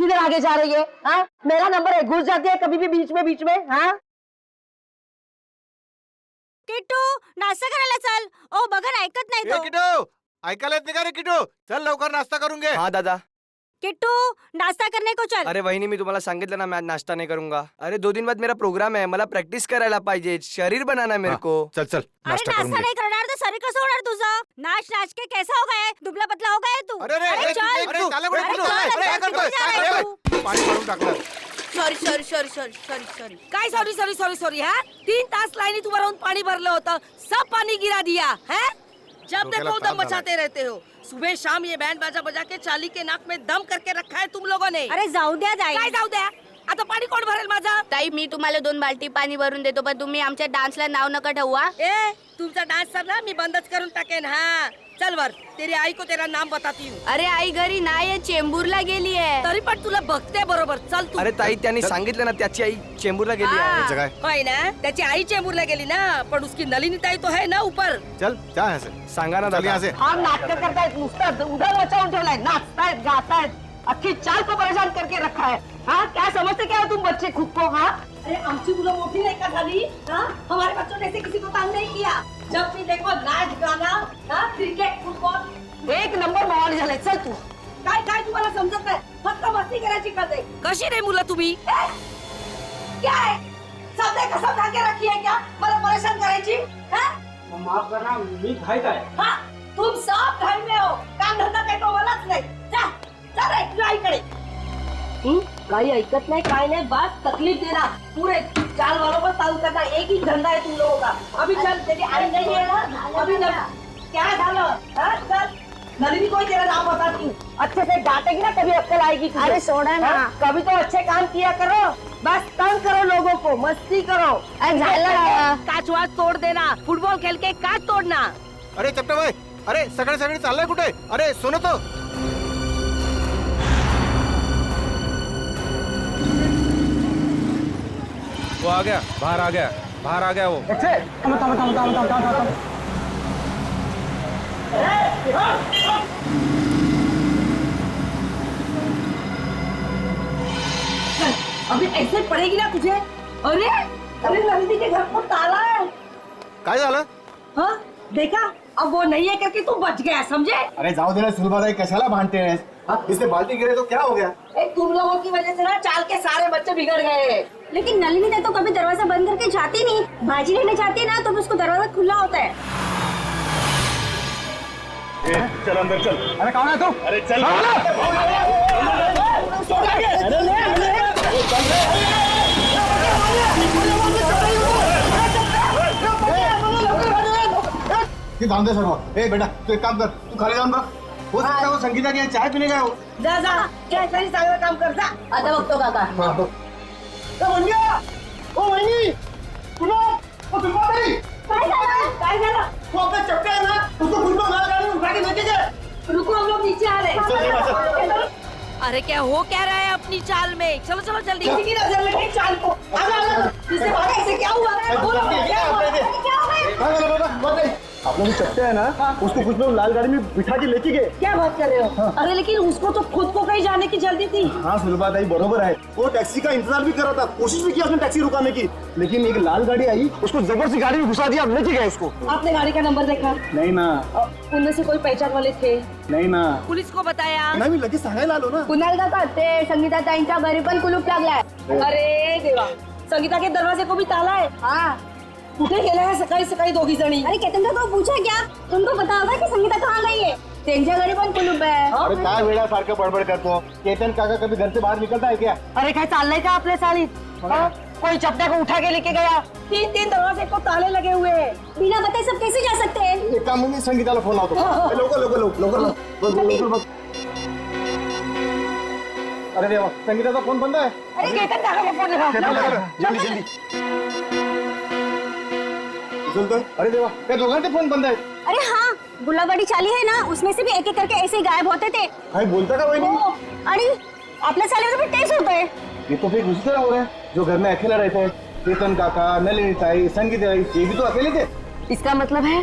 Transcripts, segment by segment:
किधर आगे जा रही है? हाँ, मेरा नंबर है, घुस जाती है कभी भी बीच में हाँ? किट्टू नाश्ता करायला चल. ओ बघा ऐकत नाही तो. किटू ऐकायला येत नाही का रे किटू? चल लवकर नाश्ता करून घे. हाँ दादा. किट्टू नाश्ता करने को चल. अरे वहिनी मी तुम्हाला सांगितलं ना मैं आज नाश्ता नहीं करूंगा. अरे 2 दिन बाद मेरा प्रोग्राम है, मला प्रैक्टिस करायला पाहिजे, शरीर बनाना है मेरे को. चल चल अरे नाश्ता करून नाश्ता घे. नाही करणार तर शरीर कसं होणार तुझं? नाच नाच के कैसा हो गया? दुबला पतला हो गया तू. अरे रे अरे चल. अरे चाले कुठे अरे किटू? चल, अरे काय आता करतोय? किती जा अरे, रहा है तू? पाणी भरून टाकलं. सॉरी काय सॉरी हा 3 तास लाईनी तुम्हाला राहून पाणी भरलं होतं सब पानी गिरा दिया है जब डोक्याला देखो ताप दम मचाते रहते हो सुबह शाम ये बैंड बाजा बजा के चाली के नाक में दम करके रखा है तुम लोगों ने अरे जाऊ द्या काय जाई. जाऊ द्या आता पाणी कोण भरेल माझा ताई मी तुम्हाला 2 बाल्टी पाणी भरून देतो पण तुम्ही आमच्या डान्सला नाव नका ठेवा. ए तुमचा डान्स सर ना मी बंदच करून टाकेन हाँ चल वर तेरी आई को तेरा नाम बताती हूँ अरे आई घरी नाही चेंबूरला गेली आहे. तरी पण तुला बघते बरोबर चल तू अरे ताई त्यांनी सांगितलं ना त्याची आई चेंबूरला गेली आहे. हाँ, जगह होय ना त्याची आई चेंबूरला गेली ना पण उसकी नलिनी ताई तो है ना ऊपर चल जा यहाँ से. सांगा ना चल यहाँ दादा. से. हा नाटक करतायत नुसतं उधर मचावून ठेवलाय नाचतायत गातायत अख्खी चाल को परेशान करके रखा है हाँ क्या समझते क्या हो तुम बच्चे खुद को हाँ अरे आमची मुलं मोठी नाही का झाली हाँ? हमारे बच्चों ने ऐसे किसी को तंग नहीं किया जब भी देखो नाच गाना हाँ? क्रिकेट फुटबॉल एक नंबर माहोल झालाय चल तू काय काय तुम्हाला समजत नाही फक्त मस्ती करायची कळते कशी रे मुलं तुम्ही क्या है सबने कसम खा के रखी है क्या मला परेशान करायची हाँ? माफ करना मी घाईत आहे. हाँ? तुम सब घर में हो काम धंदा काही तो मलाच नाही जा जा रे तुझ्या आईकडे काही ऐकत नाही काय नाही बस तकलीफ देना पूरे चाल वालों पर ताल करना एक ही धंधा है तुम लोगों का अभी चल तेरी आई नहीं है ना अभी न क्या झालं हाँ? चल नलिनी को ही तेरा नाम बताती हूँ अच्छे से डांटेगी ना कभी अक्कल आएगी तुझे। अरे सोडा ना. हाँ, कभी तो अच्छे काम किया करो बस तंग करो लोगों को मस्ती करो झालं. काच वाच तोड़ देना फुटबॉल खेल के काच तोड़ना अरे चपटे भाई अरे सगळे सगळे चाललंय कुठे? अरे सुनो तो. वो आ गया बाहर आ गया वो. अभी ऐसे पड़ेगी ना तुझे अरे अरे नलिनी के घर पर ताला है काय झालं? हाँ देखा अब वो नहीं है करके तू बच गया समझे अरे जाऊ दे ना सुलभाताई कशाला भांडते हैं? इससे बाल्टी गिरे तो क्या हो गया? तुम लोगों की वजह से ना चाल के सारे बच्चे बिगड़ गए लेकिन नलिनी ने तो कभी दरवाजा बंद करके जाती नहीं. भाजी लेने जाती है ना तो उसको दरवाजा खुला होता है. चल अंदर चल. अरे कौन है तू? अरे चल. जाऊन दे सर्व. ए बेटा तू एक काम कर तू खाली जाऊन बघ हो सकता है वो संगीता की यहाँ चाय पीने गया हो. जा जा क्या तरी चांगलं काम कर जा आता बघतो काका हाँ, बघ. काय झालं वो अपना चपटे है ना उसको खुद को मार गाड़ी उठा के लेके जाए. रुको हम लोग नीचे आ रहे चल, हैं अरे क्या हो क्या रहा है अपनी चाल में चलो चलो जल्दी किसी की नजर लगी चाल को आजा इससे भागे इसे क्या हुआ बोलो क्या हुआ आप लोग चपटे है ना उसको कुछ लोग लाल गाड़ी में बिठा के लेके गए. क्या बात कर रहे हो अरे लेकिन उसको तो खुद को कहीं जाने की जल्दी थी हाँ सुलभाताई बरोबर है. वो टैक्सी का इंतजार भी कर रहा था कोशिश भी की उसने टैक्सी रुकाने की लेकिन एक लाल गाड़ी आई उसको जबरदस्ती गाड़ी में घुसा दिया लेके गए उसको. आपने गाड़ी का नंबर देखा नहीं ना उनमें से कोई पहचान वाले थे नहीं ना पुलिस को बताया नाही मी लगेच सांगायला आलो ना. कुणाल काका ते संगीताताईंच्या घरी पण कुलूप लागलाय. अरे देवा संगीता के दरवाजे को भी ताला है हाँ. कुठे गेला है सकाळी सकाळी दोघी जणी अरे केतन का को पूछा क्या? तुमको पता होगा कि संगीता कहाँ गई है? त्यांच्या घरी पण कुलूप है. अरे काय वेळा सारखं बडबड करतो. केतन काका कभी घर से बाहर निकलता है क्या? अरे काय चाललंय का आपल्या सालीत हाँ? कोई चपटे को उठा के लेके गया 3 दरवाजे को ताले लगे हुए हैं बिना बताए सब कैसे जा सकते हैं? एक काम मी संगीताला फोन लावतो. लवकर बघ. अरे देवा संगीताचा फोन बंद आहे. अरे केतन काका को फोन लगा. जल्दी सुनतोय. अरे देवा त्या दोघांचे फोन बंद आहेत. अरे हाँ गुलाबवाड़ी चाली है ना उसमें से भी एक एक करके ऐसे ही गायब होते थे. काय बोलता का वहिनी? हो. आणि आपल्या चालीवर भी टेस्ट होता है. ये तो फिर उसी तरह हो रहा है जो घर में अकेला रहते हैं. केतन काका नलिनी ताई संगीता ये भी तो अकेले थे. इसका मतलब है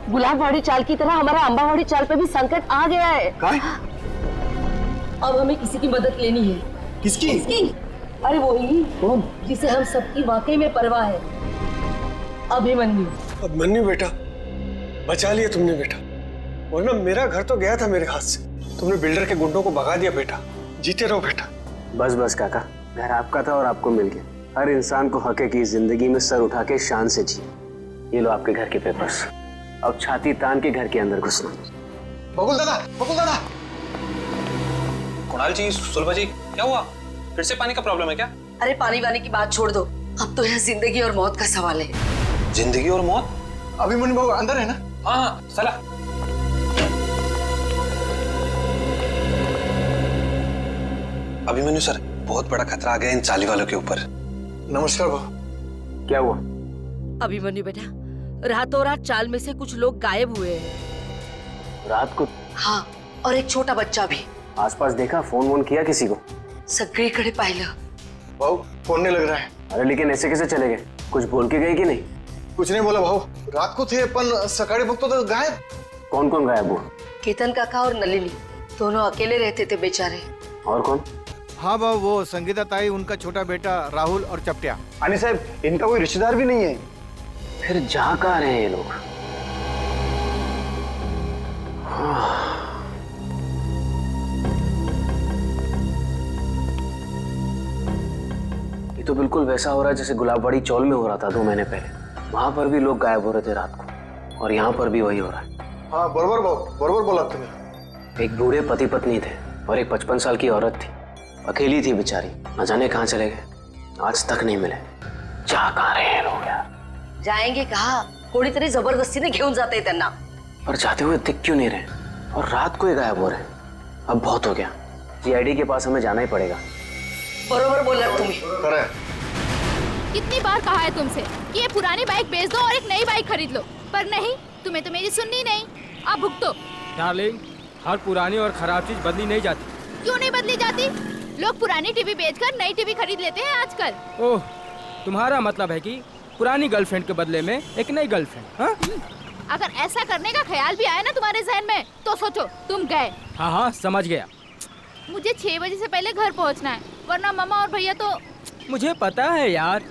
गुलाबवाड़ी चाल की तरह हमारा अम्बावाड़ी चाल पे भी संकट आ गया है. काय? अब हमें किसी की मदद लेनी है किसकी? अरे वही जिसे हम सबकी वाकई में परवाह है, अभिमन्यु। अभिमन्यु बेटा, बचा लिया तुमने बेटा, वरना मेरा घर तो गया था मेरे हाथ से। तुमने बिल्डर के गुंडों को भगा दिया बेटा। जीते रहो बेटा। बस बस काका, घर आपका था और आपको मिल गया। हर इंसान को हक है कि जिंदगी में सर उठा के शान से जिए। ये लो आपके घर के पेपर्स, अब छाती तान के घर के अंदर घुसना। बकुल दादा, बकुल दादा। कुणाल जी, सुलभा जी, क्या हुआ? फिर से पानी का प्रॉब्लम है क्या? अरे पानी वानी की बात छोड़ दो, अब तो यह जिंदगी और मौत का सवाल है। जिंदगी और मौत? अभिमन्यु बाबू अंदर है ना? हाँ, चला। अभिमन्यु सर, बहुत बड़ा खतरा आ गया इन चाली वालों के ऊपर। नमस्कार बाबू। क्या हुआ? अभिमन्यु बेटा, रातों रात चाल में से कुछ लोग गायब हुए हैं। रात को? हाँ, और एक छोटा बच्चा भी। आसपास देखा? फोन वोन किया किसी को? सगळीकडे पाहिलं। भाऊ फोन नहीं लग रहा है। अरे लेकिन ऐसे कैसे चले गए? कुछ बोल के गए कि नहीं? कुछ नहीं बोला भाऊ, रात को थे पण सकाळी बघतो तो गायब। कौन कौन गायब हुआ? केतन काका और नलिनी दोनों अकेले रहते थे बेचारे। और कौन? हाँ बाबू, वो संगीता ताई, उनका छोटा बेटा राहुल और चपटिया। अनिल साहब, इनका कोई रिश्तेदार भी नहीं है। फिर जा कहाँ रहे हैं ये लोग? ये तो बिल्कुल वैसा हो रहा है जैसे गुलाबबाड़ी चौल में हो रहा था 2 महीने पहले। वहां पर भी लोग गायब हो रहे थे रात को, और यहाँ पर भी वही हो रहा है। हाँ बरोबर भाऊ, बरोबर बोला तुमने। एक बूढ़े पति पत्नी थे और एक 55 साल की औरत थी। अकेली थी बेचारी, न जाने कहाँ चले गए, आज तक नहीं मिले। जा कहाँ रहे हैं लोग यार? जाएंगे कहा, कोणीतरी जबरदस्तीने घेऊन जाते त्यांना। पर जाते हुए दिख क्यों नहीं रहे, और रात को ही गायब हो रहे हैं? अब बहुत हो गया, सीआईडी के पास हमें जाना ही पड़ेगा। बरोबर बोला तुम्ही। कितनी बार कहा है तुमसे कि ये पुरानी बाइक बेच दो और एक नई बाइक खरीद लो, पर नहीं, तुम्हें तो मेरी सुननी नहीं। अब भुगतो। डार्लिंग, हर पुरानी और खराब चीज बदली नहीं जाती। क्यों नहीं बदली जाती? लोग पुरानी टीवी बेचकर नई टीवी खरीद लेते हैं आजकल। ओह, तुम्हारा मतलब है कि पुरानी गर्लफ्रेंड के बदले में एक नई गर्लफ्रेंड? हाँ? अगर ऐसा करने का ख्याल भी आया ना तुम्हारे जहन में, तो सोचो तुम गए। हाँ हाँ, समझ गया। मुझे 6 बजे से पहले घर पहुंचना है, वरना मामा और भैया तो। मुझे पता है यार।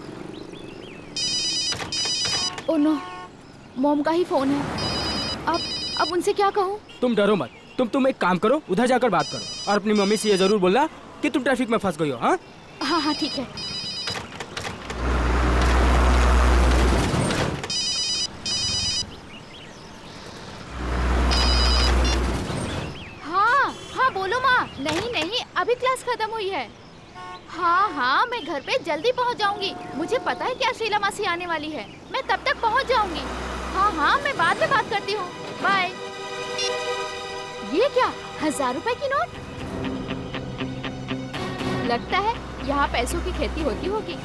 ओह नो, मॉम का ही फोन है। अब उनसे क्या कहूँ? तुम डरो मत, तुम एक काम करो, उधर जाकर बात करो और अपनी मम्मी से ये जरूर बोलना कि तुम ट्रैफिक में फंस गई हो। हाँ हाँ हाँ, ठीक है। हाँ हाँ बोलो माँ। नहीं, अभी क्लास खत्म हुई है। हाँ, मैं घर पे जल्दी पहुँच जाऊंगी। मुझे पता है क्या शीला मासी आने वाली है, मैं तब तक पहुँच जाऊंगी। हाँ, मैं बाद में बात करती हूँ। बाय। ये क्या, 1000 रुपए की नोट? लगता है यहाँ पैसों की खेती होती होगी।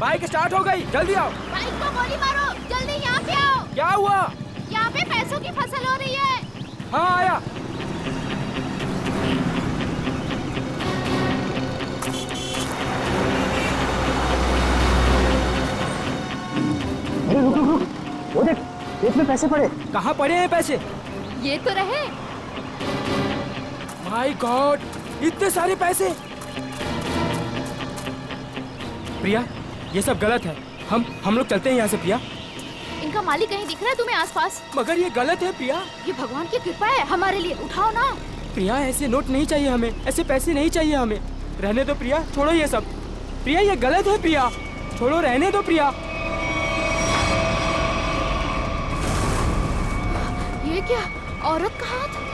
बाइक स्टार्ट हो गई, जल्दी आओ। बाइक को गोली मारो, जल्दी यहाँ पे आओ। क्या हुआ? यहाँ पे पैसों की फसल हो रही है। हाँ आया। अरे रुक, वो देख, खेत में पैसे पड़े। कहाँ पड़े हैं पैसे? ये तो रहे। माय गॉड, इतने सारे पैसे। प्रिया, ये सब गलत है। हम लोग चलते हैं यहाँ से प्रिया। इनका मालिक कहीं दिख रहा है तुम्हें आसपास? मगर ये गलत है प्रिया। ये भगवान की कृपा है हमारे लिए, उठाओ ना। प्रिया, ऐसे नोट नहीं चाहिए हमें, ऐसे पैसे नहीं चाहिए हमें। रहने दो प्रिया, छोड़ो ये सब। प्रिया, ये गलत है प्रिया, छोड़ो, रहने दो प्रिया। ये क्या, औरत का हाथ?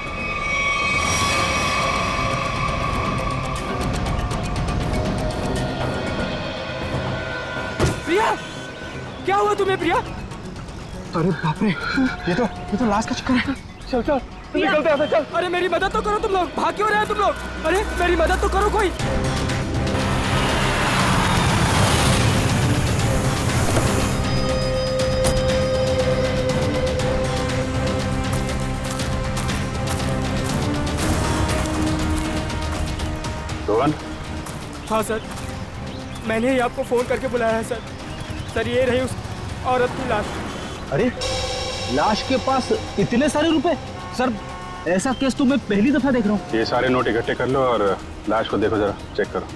प्रिया, क्या हुआ तुम्हें प्रिया? अरे बाप रे, ये तो लाश का चक्कर है। चल निकलते हैं, चल। अरे मेरी मदद तो करो तुम लोग, भाग क्यों रहे हो तुम लोग? अरे मेरी मदद तो करो कोई। रोहन? हाँ सर, मैंने ही आपको फोन करके बुलाया है सर। सर, ये रही उस औरत की लाश। अरे लाश के पास इतने सारे रुपए? सर ऐसा केस तो मैं पहली दफा देख रहा हूँ। ये सारे नोट इकट्ठे कर लो और लाश को देखो, जरा चेक करो।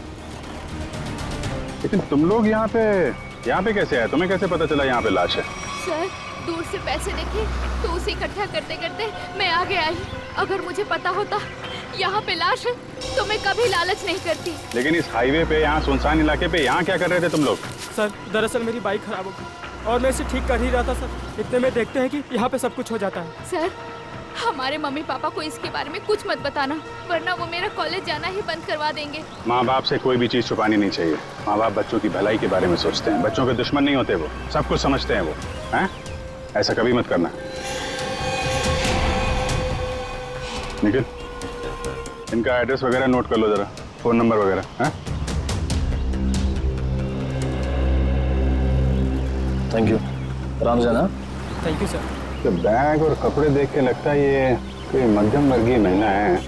लेकिन तुम लोग यहाँ पे कैसे आए? तुम्हें कैसे पता चला यहाँ पे लाश है? सर दूर से पैसे देखे तो उसे इकट्ठा करते करते मैं आगे आई। अगर मुझे पता होता यहाँ पे लाश है तो मैं कभी लालच नहीं करती। लेकिन इस हाईवे पे, यहाँ सुनसान इलाके पे, यहाँ क्या कर रहे थे तुम लोग? सर दरअसल मेरी बाइक खराब हो गई और मैं इसे ठीक कर ही रहा था सर। इतने में देखते हैं कि यहाँ पे सब कुछ हो जाता है। सर हमारे मम्मी पापा को इसके बारे में कुछ मत बताना, वरना वो मेरा कॉलेज जाना ही बंद करवा देंगे। माँ बाप से कोई भी चीज छुपानी नहीं चाहिए। माँ बाप बच्चों की भलाई के बारे में सोचते हैं, बच्चों के दुश्मन नहीं होते, वो सब कुछ समझते हैं वो। हैं? ऐसा कभी मत करना। निखिल, इनका एड्रेस वगैरह नोट कर लो जरा, फोन नंबर वगैरह। हैं? Thank you. राम जाना। Thank you sir. तो बैग और कपड़े देख के लगता है ये कोई मध्यम वर्गीय महिला है।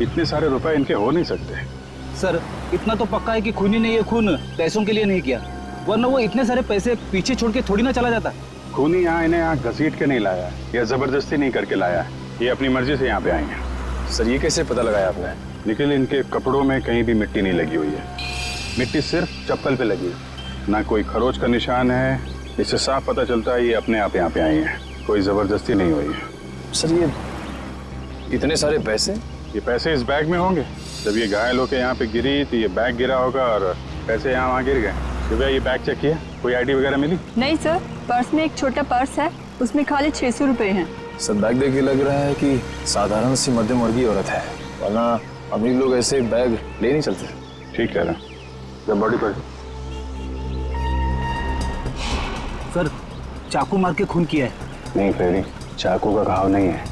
इतने सारे रुपए इनके हो नहीं सकते। सर इतना तो पक्का है कि खूनी ने ये खून पैसों के लिए नहीं किया, वरना वो इतने सारे पैसे पीछे छोड़ के थोड़ी ना चला जाता। खूनी यहाँ इन्हें यहाँ घसीट के नहीं लाया या जबरदस्ती नहीं करके लाया, ये अपनी मर्जी से यहाँ पे आई हैं। सर ये कैसे पता लगाया आपने? निखिल, इनके कपड़ों में कहीं भी मिट्टी नहीं लगी हुई है। मिट्टी सिर्फ चप्पल पे लगी है, ना कोई खरोच का निशान है। इससे साफ पता चलता है ये अपने आप यहाँ पे आई हैं, कोई जबरदस्ती नहीं हुई है। सर ये इतने सारे पैसे? ये पैसे इस बैग में होंगे। जब ये घायल होकर यहाँ पे गिरी तो ये बैग गिरा होगा और पैसे यहाँ वहाँ गिर गए। सुबह ये बैग चेक किया, कोई आईडी वगैरह मिली? नहीं सर, पर्स में एक छोटा पर्स है, उसमें खाली 600 रुपए हैं। सर बैग देख के लग रहा है कि साधारण सी मध्यम वर्गीय औरत है, वरना अमीर लोग ऐसे बैग ले नहीं चलते। ठीक कह रहा। जब बॉडी पर सर चाकू मार के खून किया है। नहीं फ्रेडी, चाकू का घाव नहीं है।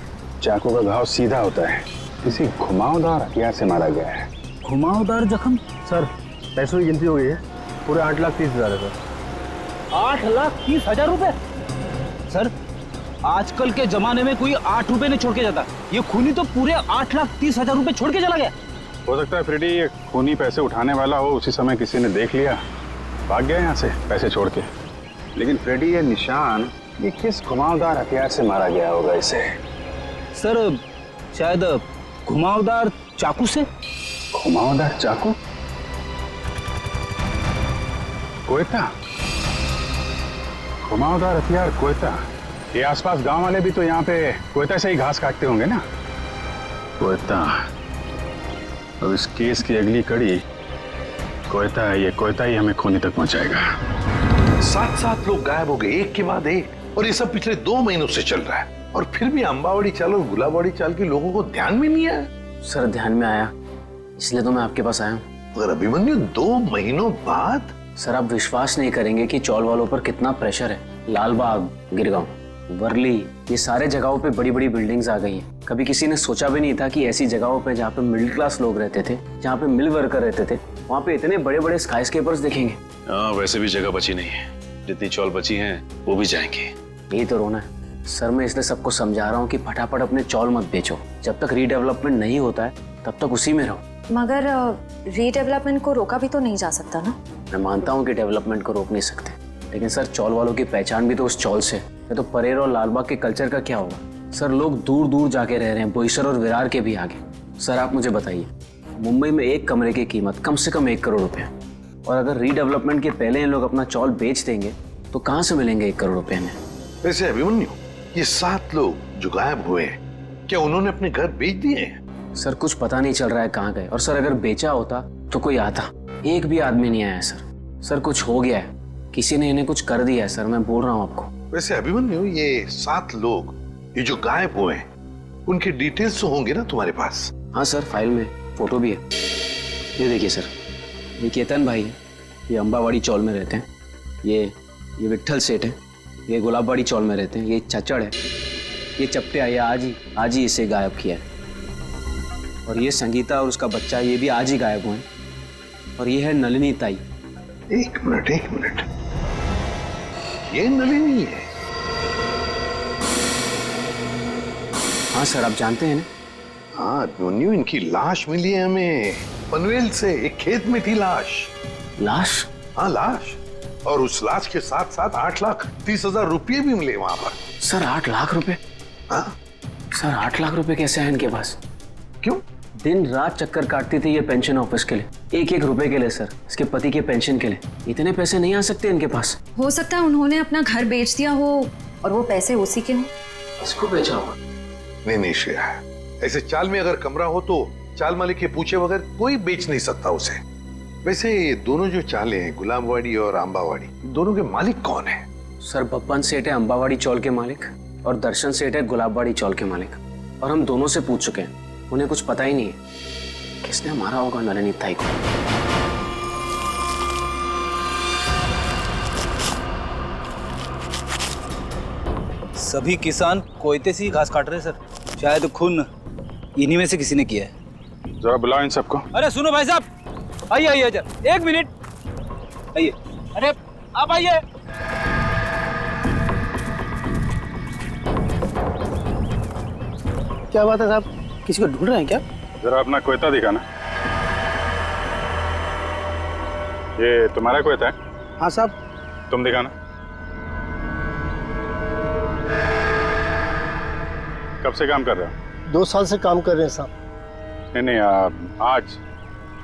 चाकू का घाव सीधा होता है, किसी घुमावदार हथियार से मारा गया है। घुमावदार जख्म? सर पैसों की गिनती हो गई है, पूरे 8,30,000 है सर। 8,30,000 रुपए? सर आजकल के जमाने में कोई 8 रुपए नहीं छोड़ के जाता, ये खूनी तो पूरे 8,30,000 रुपए छोड़ के चला गया। हो सकता है फ्रेडी ये खूनी पैसे उठाने वाला हो, उसी समय किसी ने देख लिया, भाग गया यहाँ से पैसे छोड़ के। लेकिन फ्रेडी ये निशान, ये किस घुमावदार हथियार से मारा गया होगा इसे? सर शायद घुमावदार चाकू से। घुमावदार चाकू? कोयता? घुमावदार हथियार कोयता? ये आसपास गांव वाले भी तो यहाँ पे कोयता से ही घास काटते होंगे ना। कोयता। अब इस केस की अगली कड़ी कोयता है। ये कोयता ही हमें खूनी तक पहुंचाएगा। 7 लोग गायब हो गए एक के बाद एक, और ये सब पिछले 2 महीनों से चल रहा है, और फिर भी अंबावड़ी चाल और गुलाबवाड़ी चाल के लोगों को ध्यान में नहीं आया। सर ध्यान में आया, इसलिए तो मैं आपके पास आया हूँ। मगर अभिमन्यु 2 महीनों बाद? सर आप विश्वास नहीं करेंगे कि चौल वालों पर कितना प्रेशर है। लालबाग, गिरगांव, वर्ली, ये सारे जगहों पे बड़ी बड़ी बिल्डिंग्स आ गई हैं। कभी किसी ने सोचा भी नहीं था कि ऐसी जगहों पे जहाँ पे मिडिल क्लास लोग रहते थे, जहाँ पे मिल वर्कर रहते थे, वहाँ पे इतने बड़े बड़े स्काईस्केपर्स दिखेंगे। हाँ वैसे भी जगह बची नहीं है, जितनी चौल बची हैं वो भी जाएंगे। यही तो रोना है सर। मैं इसलिए सबको समझा रहा हूँ कि फटाफट अपने चौल मत बेचो, जब तक रीडेवलपमेंट नहीं होता है तब तक उसी में रहो। मगर रीडेवलपमेंट को रोका भी तो नहीं जा सकता ना। मैं मानता हूँ कि डेवलपमेंट को रोक नहीं सकते, लेकिन सर चौल वालों की पहचान भी तो उस चौल से है। तो परेर और लालबाग के कल्चर का क्या होगा? सर लोग दूर दूर जाके रह रहे हैं, बोईसर और विरार के भी आगे। सर आप मुझे बताइए, मुंबई में एक कमरे की कीमत कम से कम 1 करोड़ रुपए, और अगर रीडेवलपमेंट के पहले इन लोग अपना चौल बेच देंगे तो कहाँ से मिलेंगे 1 करोड़ रुपए में? वैसे अभिमन्यु, ये 7 लोग जो गायब हुए हैं, क्या उन्होंने अपने घर बेच दिए हैं? सर कुछ पता नहीं चल रहा है कहाँ गए, और सर अगर बेचा होता तो कोई आता। एक भी आदमी नहीं आया सर। सर कुछ हो गया है, किसी ने इन्हें कुछ कर दिया है सर, मैं बोल रहा हूँ आपको। वैसे अभिमन्यु, ये 7 लोग ये जो गायब हुए हैं, उनके डिटेल्स तो होंगे ना तुम्हारे पास? हाँ सर, फाइल में फोटो भी है। ये देखिए सर, ये केतन भाई है, ये अंबावाड़ी चौल में रहते हैं। ये विट्ठल सेठ है, ये गुलाबवाड़ी चौल में रहते हैं। ये चचड़ है, ये चपटे ये आज ही इसे गायब किया है। और ये संगीता और उसका बच्चा, ये भी आज ही गायब हुए हैं। और ये है नलिनी ताई। एक मिनट, ये नलिनी है? हाँ सर, आप जानते हैं ना? हाँ अभिमन्यु, इनकी लाश मिली है हमें पनवेल से। एक खेत में थी लाश। हाँ, लाश। और उस लाश के साथ साथ 8,30,000 रुपये भी मिले वहां पर। सर 8 लाख रुपए? सर 8 लाख रुपए कैसे आए इनके पास? क्यों? दिन रात चक्कर काटती थी ये पेंशन ऑफिस के लिए, एक एक रुपए के लिए सर, इसके पति के पेंशन के लिए। इतने पैसे नहीं आ सकते इनके पास। हो सकता है उन्होंने अपना घर बेच दिया हो और वो पैसे उसी के हों। इसको बेचा होगा? नहीं श्रेया, ऐसे चाल में अगर कमरा हो तो चाल मालिक के पूछे बगैर कोई बेच नहीं सकता उसे। वैसे ये दोनों जो चालें हैं, गुलाबवाड़ी और अंबावाड़ी, दोनों के मालिक कौन है? सर बब्बन सेठ है अंबावाड़ी चौल के मालिक और दर्शन सेठ है गुलाबवाड़ी चौल के मालिक। और हम दोनों से पूछ चुके हैं, उन्हें कुछ पता ही नहीं है किसने मारा होगा नलिनी ताई को। सभी किसान कोयते से ही घास काट रहे हैं सर। शायद खून इन्हीं में से किसी ने किया है। जरा बुलाओ इन सबको। अरे सुनो भाई साहब, आइए आइए जरा, 1 मिनट आइए। अरे आप आइए। क्या बात है साहब, किसी को ढूंढ रहे हैं क्या? जरा अपना कोयता दिखाना। ये तुम्हारा कोयता है? हाँ साहब। तुम दिखाना। कब से काम कर रहे हो? 2 साल से काम कर रहे हैं साहब। नहीं,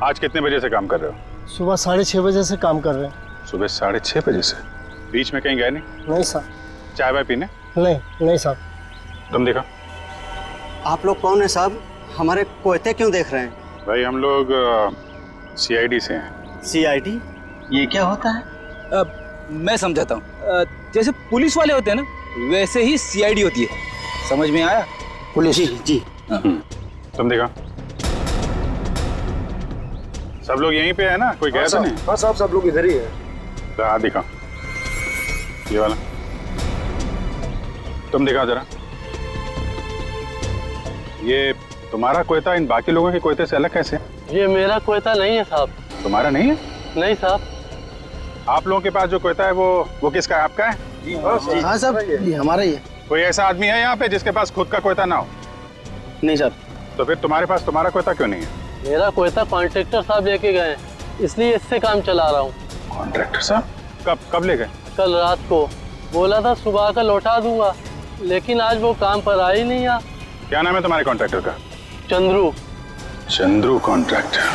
आज कितने बजे से काम कर रहे हो? सुबह 6:30 बजे से काम कर रहे हैं। सुबह 6:30 बजे से? बीच में कहीं गए नहीं? नहीं साहब। चाय वाय पीने? नहीं साहब। तुम देखा। आप लोग कौन है साहब? हमारे कोयते क्यों देख रहे हैं? भाई हम लोग CID से हैं। CID? ये क्या होता है? मैं समझाता हूँ। जैसे पुलिस वाले होते हैं ना, वैसे ही CID होती है। समझ में आया? पुलिस? जी। तुम देखा। सब लोग यहीं पे है ना? कोई गया तो नहीं? हाँ साहब, सब लोग इधर ही है। तो हाथ दिखा, ये वाला। तुम दिखाओ जरा। ये तुम्हारा कोयता इन बाकी लोगों के कोयते से अलग कैसे? ये मेरा कोयता नहीं है साहब। तुम्हारा नहीं है? नहीं साहब। आप लोगों के पास जो कोयता है वो किसका है? आपका है? हाँ साहब, ये हमारा ही है। कोई ऐसा आदमी है यहाँ पे जिसके पास खुद का कोयता ना हो? नहीं साहब। तो फिर तुम्हारे पास तुम्हारा कोयता क्यों नहीं है? मेरा कोयता कॉन्ट्रैक्टर साहब लेके गए, इसलिए इससे काम चला रहा हूँ। कॉन्ट्रैक्टर साहब? कब ले गए? कल रात को। बोला था सुबह का लौटा दूंगा, लेकिन आज वो काम पर आ ही नहीं। क्या नाम है तुम्हारे कॉन्ट्रैक्टर का? चंद्रू। चंद्रू कॉन्ट्रैक्टर।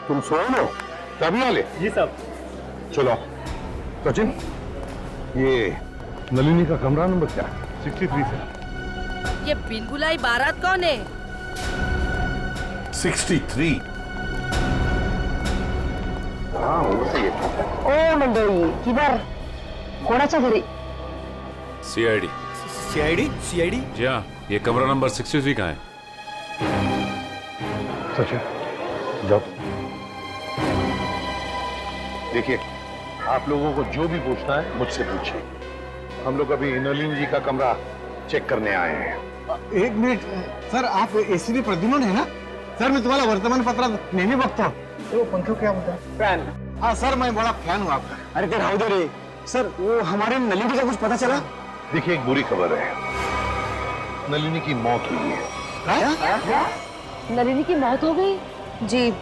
तुम सोए ना? तभी वाले? जी साहब। चलो सचिन, ये नलिनी का कमरा नंबर क्या है? 63 से। ये बिन बुलाई बारात कौन है? 63। हाँ सही है। ओ मंडळी, किबर कोणाच्या घरी? CID। CID? जी हाँ, ये कमरा नंबर 63 का है। सचिन जाओ। देखिए, आप लोगों को जो भी पूछना है मुझसे पूछिए। हम लोग अभी नलिनी जी का कमरा चेक करने आए हैं। 1 मिनिट सर, आप ACP प्रद्युम्न है ना? सर मैं तुम्हाला वर्तमानपत्रात नेहमी बघतो। वो पंखो क्या होता है? फैन। हाँ सर, मैं बड़ा फैन हूँ आपका। अरे तो राहु दे रे सर, वो हमारे नलिनी का कुछ पता चला? देखिए, एक बुरी खबर है, नलिनी की मौत हुई है। नलिनी की मौत हो गई? जी,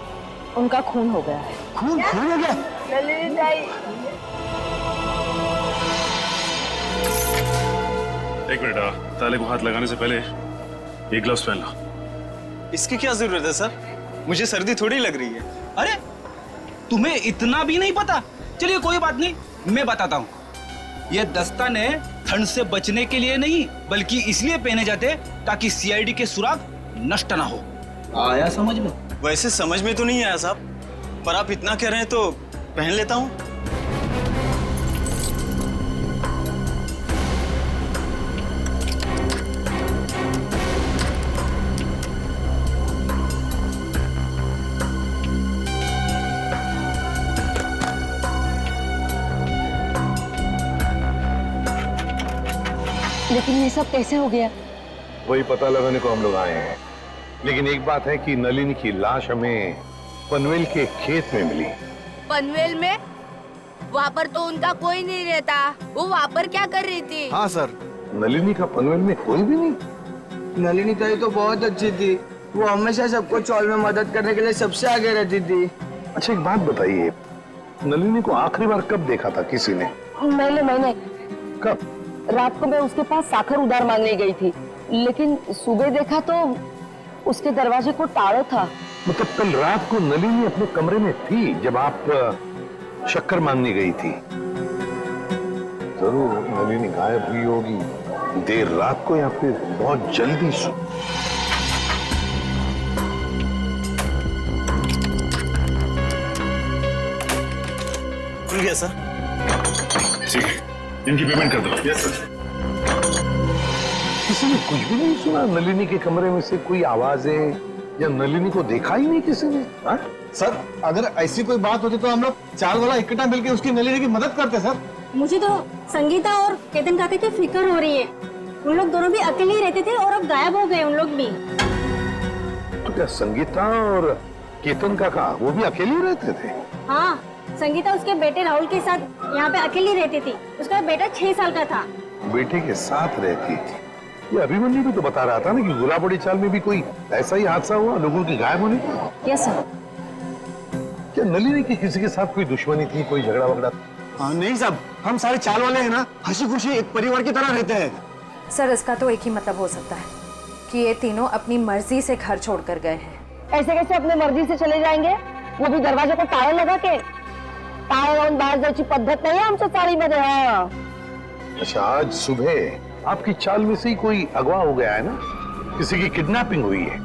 उनका खून हो गया है। खून हो गया? नलिनी ताई। एक मिनट, ताले को हाथ लगाने से पहले ये ग्लव्स पहन लो। इसकी क्या जरूरत है सर? मुझे सर्दी थोड़ी लग रही है। अरे तुम्हें इतना भी नहीं पता? चलिए कोई बात नहीं, मैं बताता हूँ। ये दस्ताने ठंड से बचने के लिए नहीं, बल्कि इसलिए पहने जाते ताकि CID के सुराग नष्ट ना हो। आया समझ में? वैसे समझ में तो नहीं आया साहब, पर आप इतना कह रहे हैं तो पहन लेता हूँ। लेकिन ये सब कैसे हो गया? वही पता लगाने को हम लोग आए हैं। लेकिन एक बात है कि नलिनी की लाश हमें पनवेल के खेत में मिली। पनवेल में? वहाँ पर तो उनका कोई नहीं रहता। वो वहाँ पर क्या कर रही थी? हाँ सर। नलिनी का पनवेल में कोई भी नहीं? नलिनी ताई तो बहुत अच्छी थी, वो हमेशा सबको चौल में मदद करने के लिए सबसे आगे रहती थी। अच्छा एक बात बताइए, नलिनी को आखिरी बार कब देखा था किसी ने? मैंने कब? रात को मैं उसके पास साखर उधार मांगने गई थी, लेकिन सुबह देखा तो उसके दरवाजे को ताला था। मतलब कल रात को नलिनी अपने कमरे में थी जब आप शक्कर मांगने गई थी? जरूर नलिनी गायब हुई होगी देर रात को या फिर बहुत जल्दी से। खुल गया सर। ठीक है, इनकी पेमेंट कर दो। Yes sir. किसी ने कुछ भी नहीं सुना? नलिनी के कमरे में से कोई आवाजें या नलिनी को देखा ही नहीं किसी ने? हाँ? सर अगर ऐसी कोई बात होती तो हम लोग चाल वाला इकट्ठा मिलकर उसकी नलिनी की मदद करते सर। मुझे तो संगीता और केतन काका की फिक्र हो रही है। उन लोग दोनों भी अकेले ही रहते थे और अब गायब हो गए उन लोग भी। तो क्या संगीता और केतन काका वो भी अकेले रहते थे? हाँ, संगीता उसके बेटे राहुल के साथ यहाँ पे अकेली रहती थी। उसका बेटा 6 साल का था। बेटे के साथ रहती थी। ये अभिमन्यु भी तो बता रहा था ना कि गुलाबड़ी चाल में भी कोई ऐसा ही हादसा हुआ लोगों के गायब होने का। Yes sir. क्या नलिनी की किसी के साथ कोई दुश्मनी थी, कोई झगड़ा वगड़ा? नहीं साहब, हम सारे चाल वाले हैं ना, हंसी खुशी एक परिवार की तरह रहते हैं। सर इसका तो एक ही मतलब हो सकता है कि ये तीनों अपनी मर्जी से घर छोड़कर गए हैं। ऐसे कैसे अपने मर्जी से चले जाएंगे? वो भी दरवाजे को ताला लगा के। ताला लावून बाहेर जायची पद्धत नाही आमच्या चाळीमध्ये। हाँ। अच्छा, आज सुबह आपकी चाल में से ही कोई अगवा हो गया है ना? किसी की किडनैपिंग हुई है?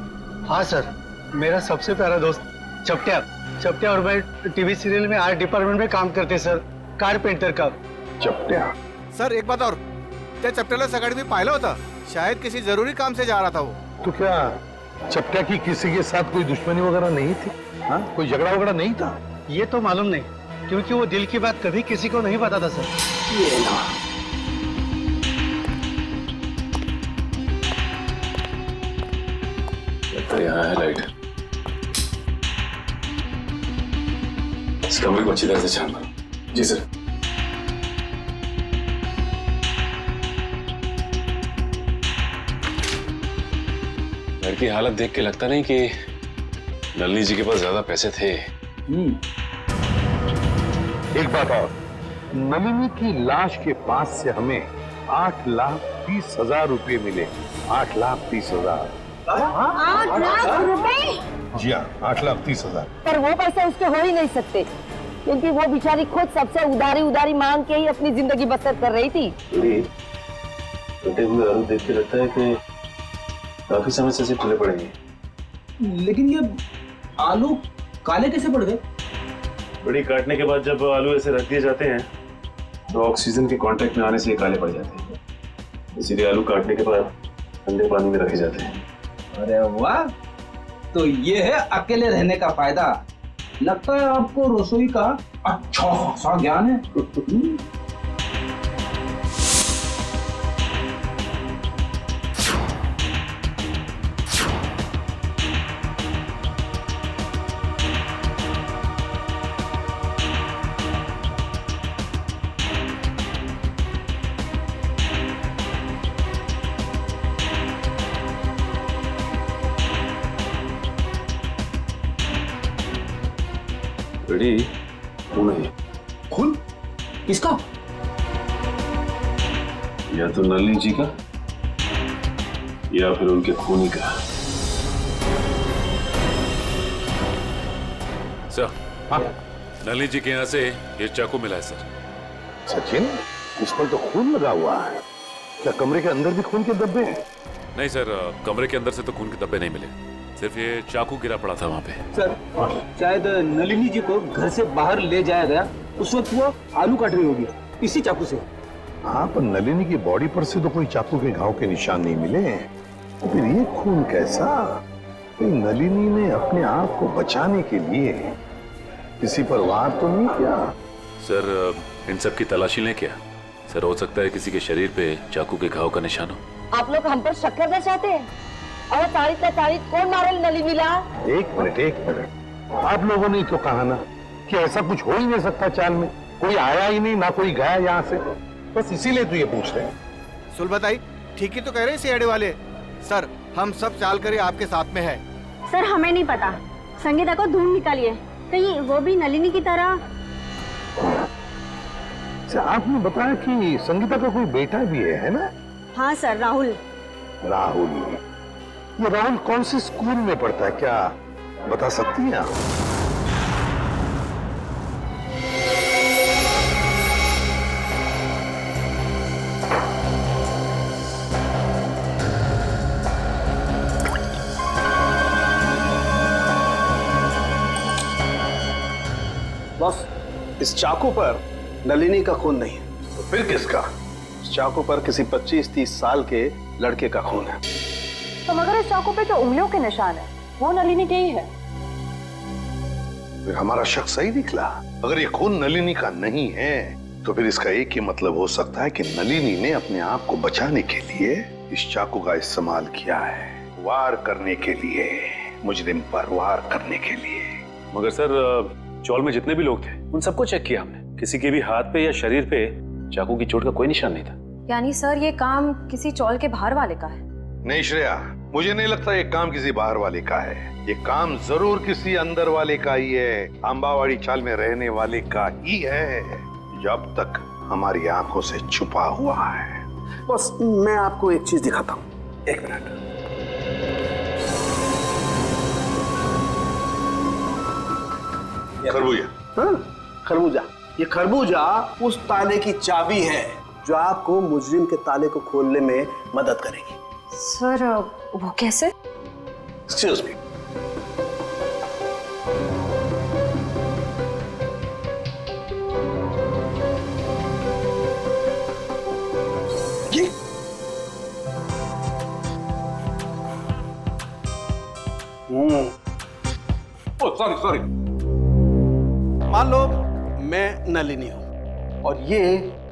हाँ सर, मेरा सबसे प्यारा दोस्त चपटिया और मैं टीवी सीरियल में आर्ट डिपार्टमेंट में काम करते सर, कारपेंटर का। चपटिया? सर एक बात और, त्या चपट्याला सकाळी मी पाहिलं होतं, शायद किसी जरूरी काम से जा रहा था वो। तो क्या चपटिया की किसी के साथ कोई दुश्मनी वगैरह नहीं थी? हाँ, कोई झगड़ा वगड़ा नहीं था? ये तो मालूम नहीं, क्योंकि वो दिल की बात कभी किसी को नहीं बताता सर। ये ना। तो यहाँ है लाइट। इस कमरे को अच्छी तरह से छान मारो। जी सर। घर की हालत देख के लगता नहीं कि नलिनी जी के पास ज्यादा पैसे थे। एक बात और, नलिनी की लाश के पास से हमें 8,30,000 रुपए मिले। 8,30,000। 8 लाख रुपए? जी हाँ, 8,30,000। पर वो पैसे उसके हो ही नहीं सकते, क्योंकि वो बेचारी खुद सबसे उधारी मांग के ही अपनी जिंदगी बसर कर रही थी। कटे हुए आलू देख के लगता है कि काफी समय से इसे ठंडे पड़ेंगे। लेकिन ये आलू काले कैसे पड़ गए? बड़ी काटने के बाद जब आलू ऐसे रख दिए जाते हैं तो ऑक्सीजन के कांटेक्ट में आने से ये काले पड़ जाते हैं, इसीलिए आलू काटने के बाद ठंडे पानी में रखे जाते हैं। अरे वाह, तो ये है अकेले रहने का फायदा। लगता है आपको रसोई का अच्छा खासा ज्ञान है। रेडी? खून है। खून? किसका? या तो नलिनी जी का या फिर उनके खूनी का। सर, हाँ? नलिनी जी के यहाँ से ये चाकू मिला है सर। सचिन, इस पर तो खून लगा हुआ है। क्या कमरे के अंदर भी खून के धब्बे हैं? नहीं सर, कमरे के अंदर से तो खून के धब्बे नहीं मिले, सिर्फ ये चाकू गिरा पड़ा था वहाँ पे। सर, शायद नलिनी जी को घर से बाहर ले जाया गया, उस वक्त वो आलू काट रही होगी इसी चाकू से। हाँ, पर नलिनी की बॉडी पर से तो कोई चाकू के घाव के निशान नहीं मिले, तो फिर ये खून कैसा? नलिनी ने अपने आप को बचाने के लिए किसी पर वार तो नहीं किया? सर, इन सब की तलाशी लें क्या? सर, हो सकता है किसी के शरीर पे चाकू के घाव का निशान हो। आप लोग हम पर शक करना चाहते हैं? और तारीख कौन मारेल नलिनीला? एक मिनट, आप लोगों ने तो कहा ना कि ऐसा कुछ हो ही नहीं सकता चाल में, कोई आया ही नहीं, ना कोई गया यहाँ से, बस इसीलिए तो ये पूछ रहे हैं। सुलभताई ठीक ही तो कह रहे हैं सीआईडी वाले। सर, हम सब चाल करे आपके साथ में है। सर, हमें नहीं पता, संगीता को ढूंढ निकालिए, कहीं वो भी नलिनी की तरह। अच्छा, आपने बताया कि संगीता का कोई बेटा भी है ना? हाँ सर, राहुल। राहुल, ये राहुल कौन से स्कूल में पढ़ता है, क्या बता सकती हैं आप? बॉस, इस चाकू पर नलिनी का खून नहीं है। तो फिर किसका? इस चाकू पर किसी 25-30 साल के लड़के का खून है। तो मगर इस चाकू पे जो उंगलियों के निशान है वो नलिनी के ही है। फिर हमारा शक सही निकला। अगर ये खून नलिनी का नहीं है तो फिर इसका एक ही मतलब हो सकता है कि नलिनी ने अपने आप को बचाने के लिए इस चाकू का इस्तेमाल किया है, वार करने के लिए, मुजरिम पर वार करने के लिए। मगर सर, चौल में जितने भी लोग थे उन सबको चेक किया हमने, किसी के भी हाथ पे या शरीर पे चाकू की चोट का कोई निशान नहीं था। यानी सर ये काम किसी चौल के बाहर वाले का है? नहीं श्रेया, मुझे नहीं लगता ये काम किसी बाहर वाले का है। ये काम जरूर किसी अंदर वाले का ही है, अंबावाड़ी चाल में रहने वाले का ही है, जो अब तक हमारी आंखों से छुपा हुआ है। बस मैं आपको एक चीज दिखाता हूँ, एक मिनट। खरबूजा। हाँ, खरबूजा। ये खरबूजा उस ताले की चाबी है जो आपको मुजरिम के ताले को खोलने में मदद करेगी। सर वो कैसे? Excuse me. सॉरी, मान लो मैं नलिनी हूं और ये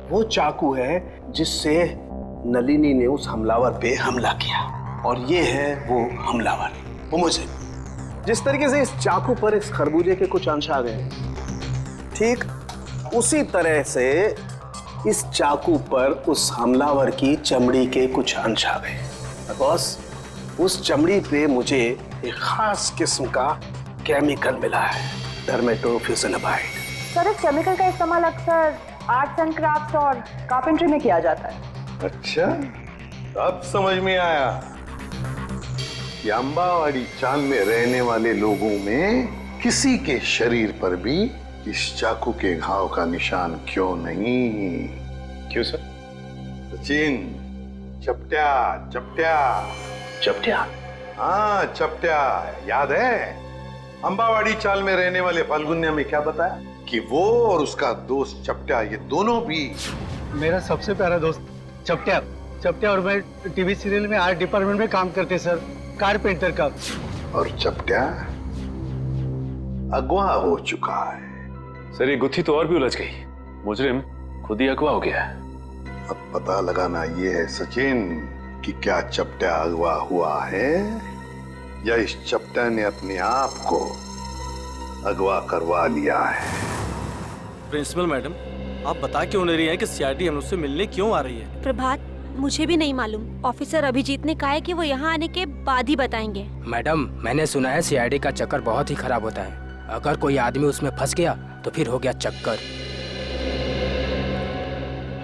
वो चाकू है जिससे नलिनी ने उस हमलावर पे हमला किया, और ये है वो हमलावर, वो मुझे। जिस तरीके से इस चाकू पर इस खरबूजे के कुछ अंश आ गए, ठीक उसी तरह से इस चाकू पर उस हमलावर की चमड़ी के कुछ अंश आ गए। बॉस, उस चमड़ी पे मुझे एक खास किस्म का केमिकल मिला है, डर्मेटोफ्यूजिनामाइड। सर इस केमिकल का इस्तेमाल अक्सर आर्ट्स एंड क्राफ्ट्स और कारपेंट्री में किया जाता है। अच्छा, अब समझ में आया कि अंबावाड़ी चाल में रहने वाले लोगों में किसी के शरीर पर भी इस चाकू के घाव का निशान क्यों नहीं। क्यों सर? सचिन, चपट्या चपट्या चपट्या। हाँ चपट्या, याद है? अंबावाड़ी चाल में रहने वाले फाल्गुनिया में क्या बताया कि वो और उसका दोस्त चपट्या, ये दोनों भी मेरा सबसे प्यारा दोस्त चपट्या और मैं टीवी सीरियल में आर्ट डिपार्टमेंट में काम करते सर, कारपेंटर का। और चपट्या अगवा हो चुका है। सर ये गुत्थी तो और भी उलझ गई, मुजरिम खुद ही अगवा हो गया है। अब पता लगाना ये है सचिन कि क्या चपट्या अगवा हुआ है या इस चपट्या ने अपने आप को अगवा करवा लिया है। प्रिंसिपल मैडम, आप बता क्यों नहीं रही हैं कि सीआईडी हम उससे मिलने क्यों आ रही है? प्रभात, मुझे भी नहीं मालूम। ऑफिसर अभिजीत ने कहा है कि वो यहाँ आने के बाद ही बताएंगे। मैडम, मैंने सुना है सीआईडी का चक्कर बहुत ही खराब होता है। अगर कोई आदमी उसमें फंस गया तो फिर हो गया चक्कर।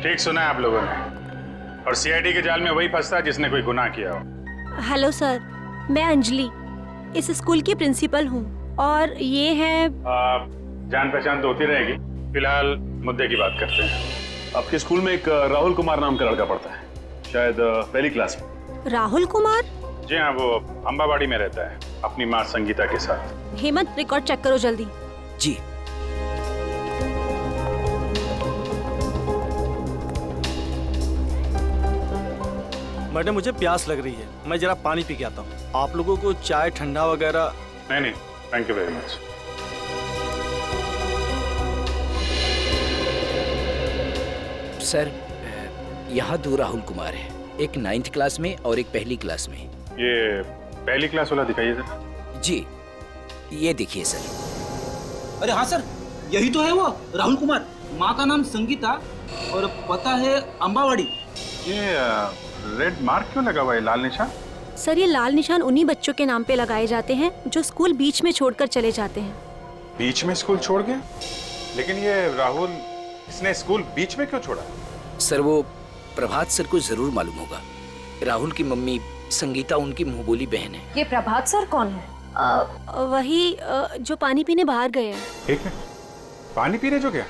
ठीक सुना है आप लोगों ने, और सीआईडी के जाल में वही फंसता है जिसने कोई गुनाह किया हो। हेलो सर, मैं अंजलि इस स्कूल की प्रिंसिपल हूँ और ये है। जान पहचान तो होती रहेगी, फिलहाल मुद्दे की बात करते हैं। आपके स्कूल में एक राहुल कुमार नाम का लड़का पढ़ता है, शायद पहली क्लास में। राहुल कुमार? जी हाँ, वो अंबावाड़ी में रहता है अपनी माँ संगीता के साथ। हेमंत, रिकॉर्ड चेक करो जल्दी। जी। मैडम मुझे प्यास लग रही है, मैं जरा पानी पी के आता हूँ। आप लोगों को चाय ठंडा वगैरह? नहीं, thank you very much. Sir, यहाँ 2 राहुल कुमार है, एक 9th क्लास में और एक पहली क्लास में। ये पहली क्लास वाला दिखाइए सर। जी, ये देखिए सर। अरे हाँ सर, यही तो है वो राहुल कुमार। माँ का नाम संगीता और पता है अंबावाड़ी। ये रेड मार्क क्यों लगा हुआ है, लाल निशान? सर, ये लाल निशान उन्हीं बच्चों के नाम पे लगाए जाते हैं जो स्कूल बीच में छोड़कर चले जाते हैं। बीच में स्कूल छोड़ गए? लेकिन ये राहुल इसने स्कूल बीच में क्यों छोड़ा? सर वो प्रभात सर को जरूर मालूम होगा। राहुल की मम्मी संगीता उनकी मुंह बोली बहन है। ये प्रभात सर कौन है? वही जो पानी पीने बाहर गए हैं। ठीक है, पानी पीने जो गया?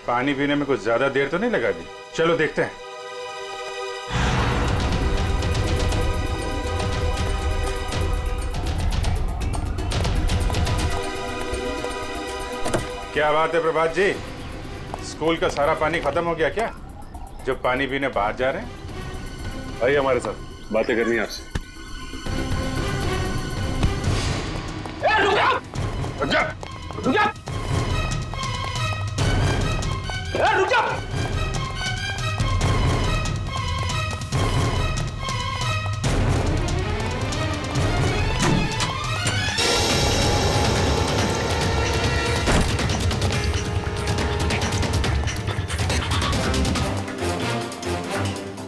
पानी पीने में कुछ ज्यादा देर तो नहीं लगा दी? चलो देखते हैं। क्या बात है प्रभात जी, स्कूल का सारा पानी खत्म हो गया क्या, जो पानी पीने बाहर जा रहे हैं? आइए हमारे साथ, बातें करनी है आपसे। रुक जा! रुक जा! रुक जा! रुक जा!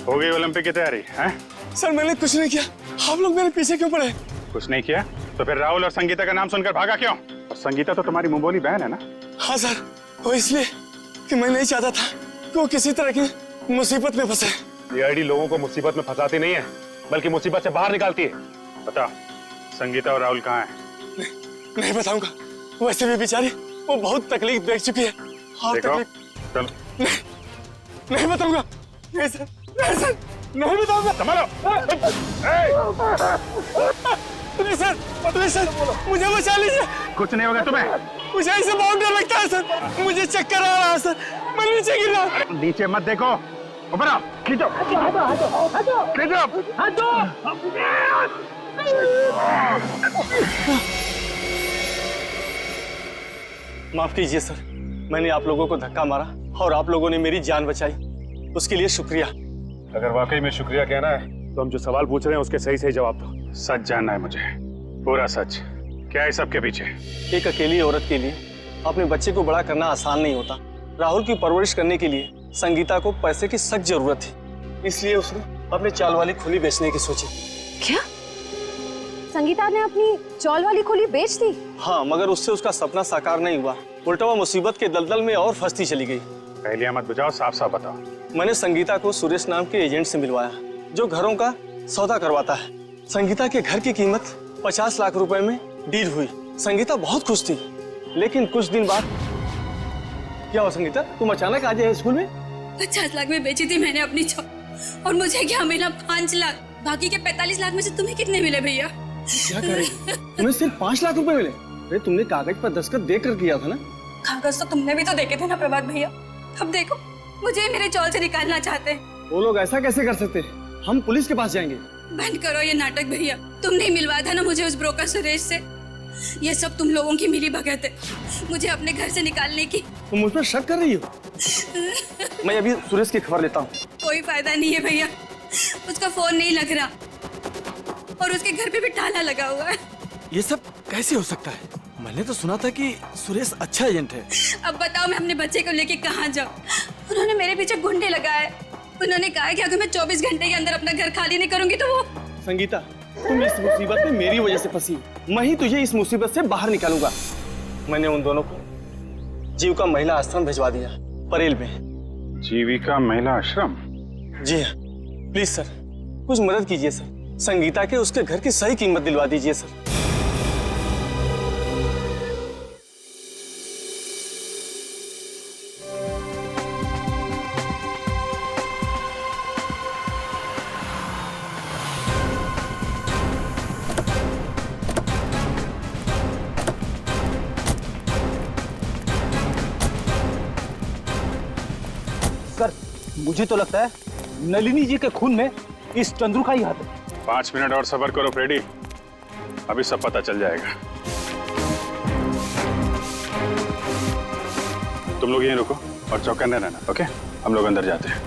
हो गई ओलंपिक की तैयारी हैं? सर मैंने कुछ नहीं किया, आप लोग मेरे पीछे क्यों पड़े? कुछ नहीं किया तो फिर राहुल और संगीता का नाम सुनकर भागा क्यों? और संगीता तो तुम्हारी मुंबोली बहन है ना? हाँ सर, वो इसलिए कि मैं नहीं चाहता था कि वो किसी तरह की मुसीबत में फंसे। सीआईडी लोगों को मुसीबत में फंसाती नहीं है, बल्कि मुसीबत से बाहर निकालती है। बता, संगीता और राहुल कहाँ हैं? नहीं बताऊंगा, वैसे भी बेचारी वो बहुत तकलीफ देख चुकी है। और चलो। नहीं बताऊंगा। नहीं सर, नहीं सर, नहीं बताऊंगा। संभालो। नहीं सर, नहीं सर, मुझे बचा लीजिए। कुछ नहीं होगा तुम्हें। मुझे ऐसे बहुत डर लगता है सर, मुझे चक्कर आ रहा है सर, मैं नीचे गिर रहा हूं। नीचे मत देखो, ऊपर आओ, खींचो, माफ कीजिए सर, मैंने आप लोगों को धक्का मारा और आप लोगों ने मेरी जान बचाई, उसके लिए शुक्रिया। अगर वाकई में शुक्रिया कहना है तो हम जो सवाल पूछ रहे हैं उसके सही सही जवाब दो। सच जानना है मुझे, पूरा सच। क्या है सबके पीछे? एक अकेली औरत के लिए अपने बच्चे को बड़ा करना आसान नहीं होता। राहुल की परवरिश करने के लिए संगीता को पैसे की सख्त जरूरत थी, इसलिए उसने अपने चाल वाली खोली बेचने की सोची। क्या संगीता ने अपनी चौल वाली खोली बेच दी? हाँ, मगर उससे उसका सपना साकार नहीं हुआ, उल्टा वो मुसीबत के दलदल में और फंसती चली गई। पहले मत बुझाओ, साफ साफ बताओ। मैंने संगीता को सुरेश नाम के एजेंट से मिलवाया, जो घरों का सौदा करवाता है। संगीता के घर की कीमत 50 लाख रुपए में डील हुई। संगीता बहुत खुश थी, लेकिन कुछ दिन बाद क्या हुआ? संगीता, तुम अचानक आ जाए स्कूल में? 50 लाख में बेची थी मैंने अपनी चौल, और मुझे क्या मिला? 5 लाख। बाकी के 45 लाख में से तुम्हें कितने मिले भैया? क्या करें? तुम्हें सिर्फ 5 लाख रुपए मिले? अरे तुमने कागज पर दस्तखत देकर किया था ना? कागज तो तुमने भी तो देखे थे ना प्रभात भैया। अब देखो, मुझे मेरे चौल से निकालना चाहते हैं। वो लोग ऐसा कैसे कर सकते? हम पुलिस के पास जाएंगे। बंद करो ये नाटक भैया, तुमने ही मिलवाया था ना मुझे उस ब्रोकर सुरेश से। ये सब तुम लोगों की मिली भगत है मुझे अपने घर से निकालने की। तुम मुझ पर शक कर रही हो? मैं अभी सुरेश की खबर लेता हूँ। कोई फायदा नहीं है भैया, उसका फोन नहीं लग रहा और उसके घर पे भी ताला लगा हुआ है। ये सब कैसे हो सकता है? मैंने तो सुना था कि सुरेश अच्छा एजेंट है। अब बताओ मैं अपने बच्चे को लेके कहाँ जाऊँ? उन्होंने मेरे पीछे गुंडे लगाए। उन्होंने कहा कि अगर मैं 24 घंटे के अंदर अपना घर खाली नहीं करूंगी तो वो। संगीता, तुम इस मुसीबत में मेरी वजह से फंसी, मैं ही तुझे इस मुसीबत से बाहर निकालूंगा। मैंने उन दोनों को जीविका महिला आश्रम भिजवा दिया, परेल में। जीविका महिला आश्रम? जी हाँ, प्लीज सर, कुछ मदद कीजिए सर। संगीता के उसके घर की सही कीमत दिलवा दीजिए सर। सर, मुझे तो लगता है नलिनी जी के खून में इस चंद्रू का ही हाथ है। 5 मिनट और सब्र करो फ्रेडी, अभी सब पता चल जाएगा। तुम लोग यहीं रुको और चौकन्ने रहना, ओके? हम लोग अंदर जाते हैं।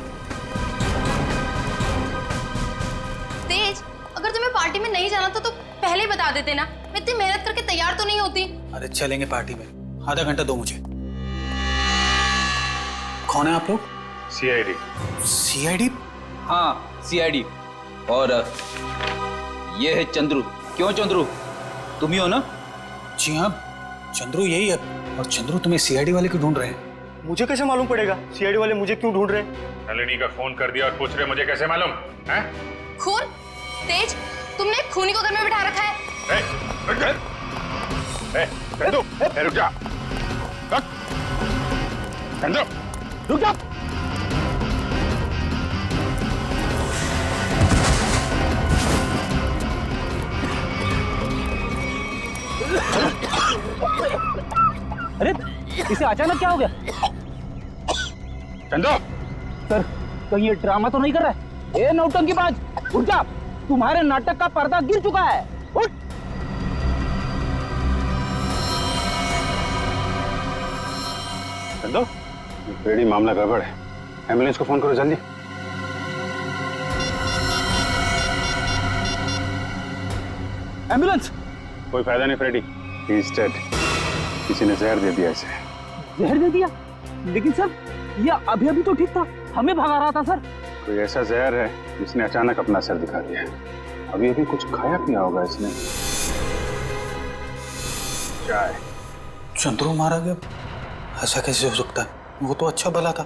तेज, अगर तुम्हें पार्टी में नहीं जाना तो पहले ही बता देते ना, मैं इतनी मेहनत करके तैयार तो नहीं होती। अरे चलेंगे पार्टी में, आधा घंटा दो मुझे। कौन है आप लोग? सीआईडी। सीआईडी? हाँ, सीआईडी। और ये है चंद्रू। क्यों चंद्रू, तुम ही हो ना? जी हाँ, चंद्रू यही है। और चंद्रू तुम्हें सीआईडी वाले को ढूंढ रहे हैं। मुझे कैसे मालूम पड़ेगा सीआईडी वाले मुझे क्यों ढूंढ रहे हैं? नलिनी का फोन कर दिया और पूछ रहे मुझे कैसे मालूम है? खून? तेज, तुमने खूनी को घर में बिठा रखा है। चंदू, रुक जा। चंदू, रुक जा। अरे इसे अचानक क्या हो गया? चंदू सर, कहीं ये ड्रामा तो नहीं कर रहा है? ए नौटंकीबाज, उठ जा। तुम्हारे नाटक का पर्दा गिर चुका है। उठ। चंदू, बेड़ी मामला गड़बड़ है। एम्बुलेंस को फोन करो जल्दी। एम्बुलेंस? कोई फायदा नहीं फ्रेडी, ही इज डेड। किसी ने जहर दे दिया इसे। जहर दे दिया? लेकिन सर, ये अभी अभी तो ठीक था, हमें भगा रहा था सर। कोई ऐसा जहर है जिसने अचानक अपना सर दिखा दिया। अभी अभी कुछ खाया पिया होगा इसने। चाय। चंद्रू मारा गया? ऐसा कैसे हो सकता है? वो तो अच्छा भला था।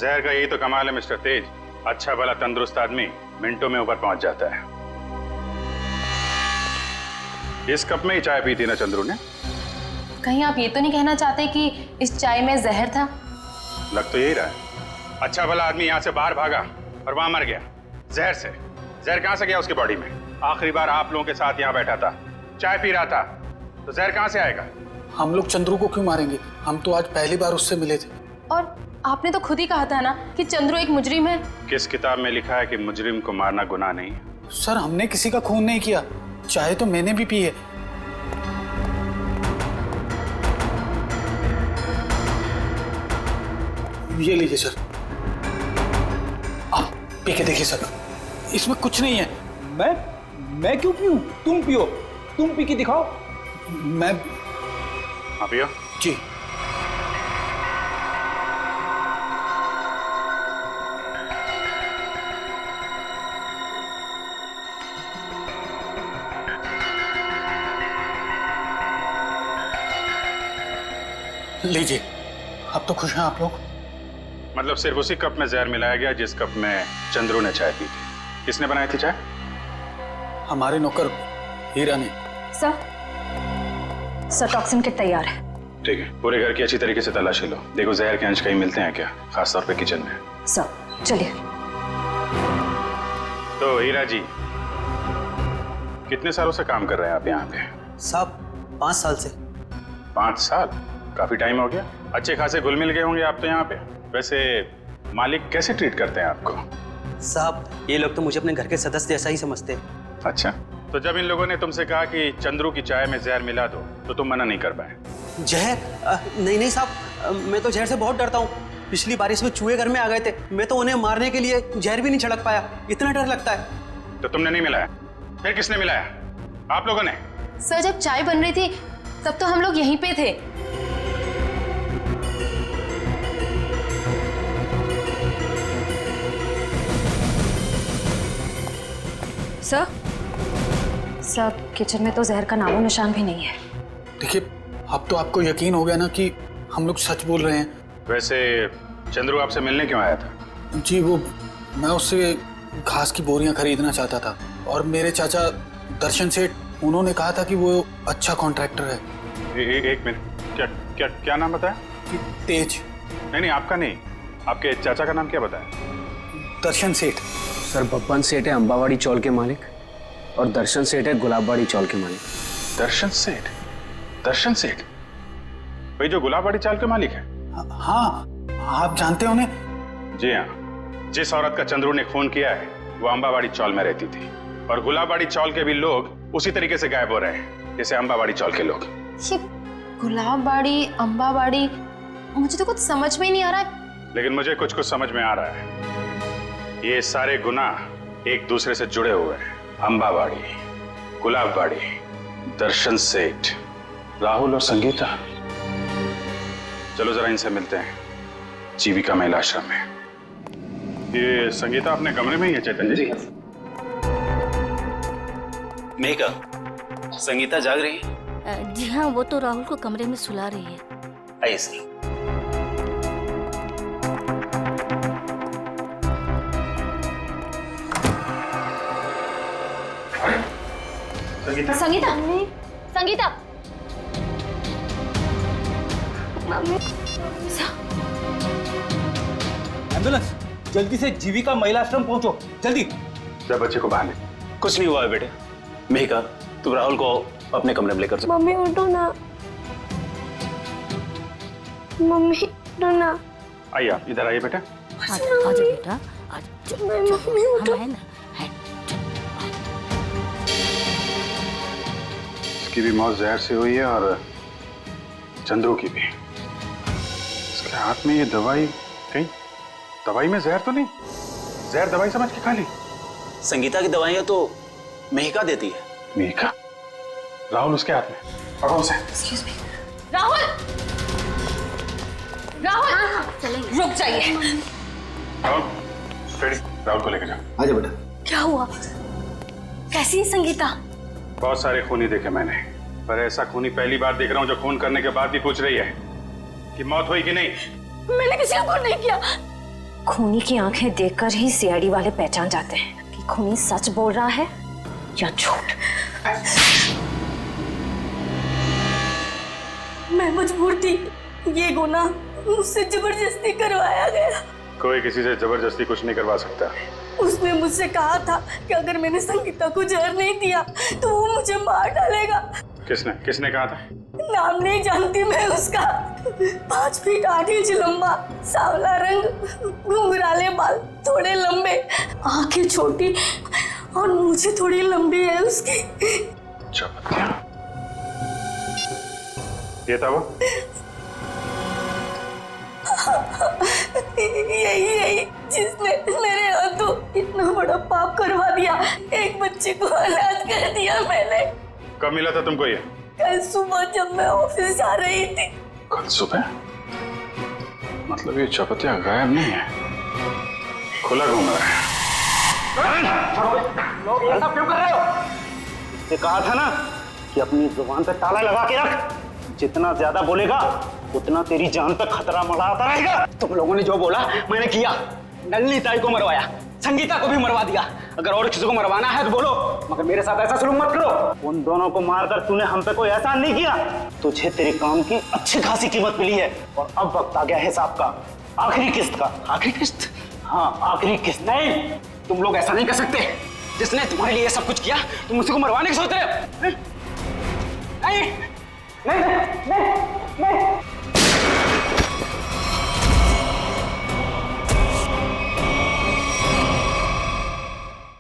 जहर का यही तो कमाल है मिस्टर तेज। अच्छा भला तंदुरुस्त आदमी मिनटों में ऊपर पहुंच जाता है। इस कप में ही चाय पी थी ना चंद्रू ने? कहीं आप ये तो नहीं कहना चाहते कि इस चाय में जहर था? लग तो यही रहा है। अच्छा भला आदमी यहाँ से बाहर भागा और वहां मर गया जहर से। जहर कहां से गया उसकी बॉडी में? आखिरी बार आप लोगों के साथ यहाँ बैठा था, चाय पी रहा था, तो जहर कहां से आएगा? हम लोग चंद्रू को क्यों मारेंगे? हम तो आज पहली बार उससे मिले थे। और आपने तो खुद ही कहा था ना कि चंद्रू एक मुजरिम है। किस किताब में लिखा है कि मुजरिम को मारना गुनाह नहीं है? सर, हमने किसी का खून नहीं किया। चाय तो मैंने भी पी है। ये लीजिए सर, आप पी के देखिए सर, इसमें कुछ नहीं है। मैं क्यों पीऊं? तुम पियो, तुम पी के दिखाओ। मैं हाँ पियो जी। लीजिए। अब तो खुश हैं आप लोग? मतलब सिर्फ उसी कप में जहर मिलाया गया जिस कप में चंद्रू ने चाय पी थी। किसने बनाई थी चाय? हमारे नौकर हीरा ने। सर टॉक्सिन किट तैयार है। ठीक है, पूरे घर की अच्छी तरीके से तलाशी लो। देखो जहर के अंश कहीं मिलते हैं क्या, खासतौर पे किचन में। सर चलिए। तो हीरा जी, कितने सालों से काम कर रहे हैं आप यहाँ पे? साहब 5 साल से। 5 साल? काफी टाइम हो गया। अच्छे खासे घुल मिल गए होंगे आप तो यहाँ पे। वैसे मालिक कैसे ट्रीट करते हैं आपको? साहब, ये लोग तो मुझे अपने घर के सदस्य जैसा ही समझते हैं। अच्छा, तो जब इन लोगों ने तुमसे कहा कि चंद्रू की चाय में जहर मिला दो, तो तुम मना नहीं कर पाए? जहर? नहीं साहब, मैं तो जहर से बहुत डरता हूँ। पिछली बारिश में चूहे घर में आ गए थे, मैं तो उन्हें मारने के लिए जहर भी नहीं छिड़क पाया, इतना डर लगता है। तो तुमने नहीं मिलाया? फिर किसने मिलाया? आप लोगों ने? सर जब चाय बन रही थी तब तो हम लोग यहीं पे थे। सर किचन में तो जहर का नामो निशान भी नहीं है। देखिए, अब तो आपको यकीन हो गया ना कि हम लोग सच बोल रहे हैं। वैसे चंद्रू आपसे मिलने क्यों आया था? जी, वो मैं उससे घास की बोरियां खरीदना चाहता था और मेरे चाचा दर्शन सेठ, उन्होंने कहा था कि वो अच्छा कॉन्ट्रैक्टर है। एक मिनट, क्या नाम बताया? तेज। नहीं, आपका नहीं, आपके चाचा का नाम क्या बताया? दर्शन सेठ। सर बब्बन सेठ है अंबावाड़ी चौल के मालिक, और दर्शन सेठ है गुलाबबाड़ी चौल के मालिक। दर्शन सेठ? दर्शन सेठ वही जो गुलाबबाड़ी चाल के मालिक है? हाँ, आप जानते हो उन्हें? जी हाँ, जिस औरत का चंद्रू ने खून किया है वो अंबावाड़ी चौल में रहती थी, और गुलाबबाड़ी चौल के भी लोग उसी तरीके से गायब हो रहे हैं जैसे अंबावाड़ी चौल के लोग। ये गुलाबबाड़ी, अंबावाड़ी, मुझे तो कुछ समझ में ही नहीं आ रहा है। लेकिन मुझे कुछ समझ में आ रहा है। ये सारे गुनाह एक दूसरे से जुड़े हुए हैं। अंबावाड़ी, गुलाबबाड़ी, दर्शन सेठ, राहुल और संगीता। चलो जरा इनसे मिलते हैं जीविका महिला आश्रम में। ये संगीता अपने कमरे में ही है चैतन्य जी? मेघा, संगीता जाग रही है? जी हाँ, वो तो राहुल को कमरे में सुला रही है। आइए। संगीता संगीता संगीता एम्बुलेंस, जल्दी से जीविका महिला आश्रम पहुंचो, जल्दी। जब बच्चे को बाहर ले। कुछ नहीं हुआ है बेटे। मेहिका, तुम राहुल को अपने कमरे में लेकर जाओ। मम्मी उठो ना, मम्मी उठो ना। आइए आप इधर आइए बेटा। आजा बेटा, मम्मी उठो। इसकी भी मौत जहर से हुई है और चंद्रू की भी। इसके हाथ में ये दवाई, कहीं दवाई में जहर तो नहीं? जहर दवाई समझ के खा ली? संगीता की दवाइयां तो मेहिका देती है। मेहिका? राहुल उसके हाथ में, पकड़ो उसे। राहुल, राहुल चलेंगे, रुक जाइए। राहुल, फ्रेडी, राहुल को लेकर जाओ। आजा बेटा। क्या हुआ? कैसी है संगीता? बहुत सारे खूनी देखे मैंने, पर ऐसा खूनी पहली बार देख रहा हूँ जो खून करने के बाद भी पूछ रही है कि मौत हुई कि नहीं। मैंने किसी को खून नहीं किया। खूनी की आंखें देखकर ही सीआईडी वाले पहचान जाते हैं कि खूनी सच बोल रहा है या झूठ। मैं मजबूर थी, ये गुनाह मुझसे जबरदस्ती करवाया गया। कोई किसी से जबरदस्ती कुछ नहीं करवा सकता। उसने मुझसे कहा था कि अगर मैंने संगीता को जहर नहीं दिया तो वो मुझे मार डालेगा। किसने किसने कहा था? नाम नहीं जानती मैं उसका। 5 फीट 8 इंच लंबा, सांवला रंग, घुंघराले बाल, थोड़े लंबे, आंखें छोटी और मुझे थोड़ी लंबी है उसकी। ये था वो? यही जिसने मेरे हाथों इतना बड़ा पाप करवा दिया। एक बच्चे को अनाथ कर दिया मैंने। कब मिला था तुमको ये? कल सुबह जब मैं ऑफिस जा रही थी। कल सुबह? मतलब ये चपतिया गायब नहीं है, खुला घूम रहा है। लोग ये सब क्यों कर रहे हो? इससे कहा था ना कि अपनी जुबान पे ताला लगा के रख। जितना ज्यादा बोलेगा उतना तेरी जान पे खतरा मंडराता रहेगा। तुम लोगों ने जो बोला मैंने किया। नलिनी ताई को मरवाया, संगीता को भी मरवा दिया। अगर और किसी को मरवाना है तो बोलो, मगर मेरे साथ ऐसा सलूक मत करो। उन दोनों को मारकर तूने हम पे कोई एहसान नहीं किया। तुझे तेरे काम की अच्छी खासी कीमत मिली है और अब वक्त आ गया हिसाब का, आखिरी किस्त का। आखिरी किस्त? हाँ, आखिरी किस्त। नहीं, तुम लोग ऐसा नहीं कर सकते। जिसने तुम्हारे लिए सब कुछ किया तुम उसी को मरवाने की सोच रहे हो? नहीं नहीं नहीं नहीं नहीं।